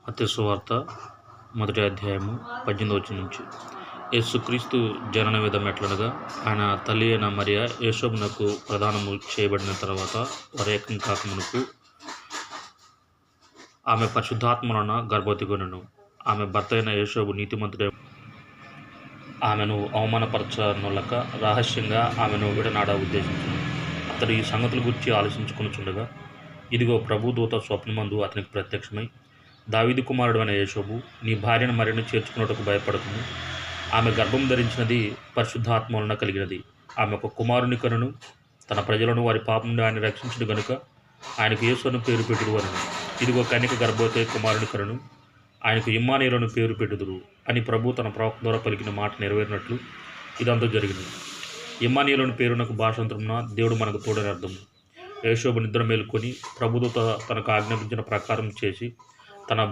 మత్తయి సువార్త 1వ అధ్యాయము 18వ వచనం నుంచి. యేసుక్రీస్తు జనన విధం ఎట్లనగా, ఆయన తల్లి అయిన మరియ యేసోబునకు ప్రదానము చేయబడిన తర్వాత వరేకం కాకమునుపు ఆమె పరిశుద్ధాత్మలన గర్భవతిగొనెను. ఆమె భర్త అయిన యేసోబు నీతిమంతుడే. ఆమెను అవమానపరచనొల్లక రహస్యంగా ఆమెను విడనాడ ఉద్దేశించును. అతడు ఈ సంగతుల గురించి ఆలోచించుకొనుచుండగా, ఇదిగో ప్రభుదూత స్వప్నమందు అతనికి ప్రత్యక్షమై, దావీదు కుమారుడు అయిన యేసోబు, నీ భార్యను మరియను చేర్చుకున్నటకు భయపడకుము. ఆమె గర్భం ధరించినది పరిశుద్ధాత్మ వలన కలిగినది. ఆమె ఒక కుమారుని కనును. తన ప్రజలను వారి పాపం నుండి ఆయన రక్షించును గనుక ఆయనకు యేసు అని పేరు పెట్టుదు అనెను. ఇదిగో కన్యక గర్భవతి కుమారుని కనును. ఆయనకు ఇమ్మానుయేలు పేరు పెట్టుదురు అని ప్రభు తన ప్రవక్త ద్వారా పలికిన మాట నెరవేరినట్లు ఇదంతా జరిగింది. ఇమ్మానుయేలు పేరునకు భాషాంతరమున దేవుడు మనకు తోడని అర్థము. యేసోబు నిద్ర మేలుకొని ప్రభుదూత తనకు ఆజ్ఞాపించిన ప్రకారం చేసి తన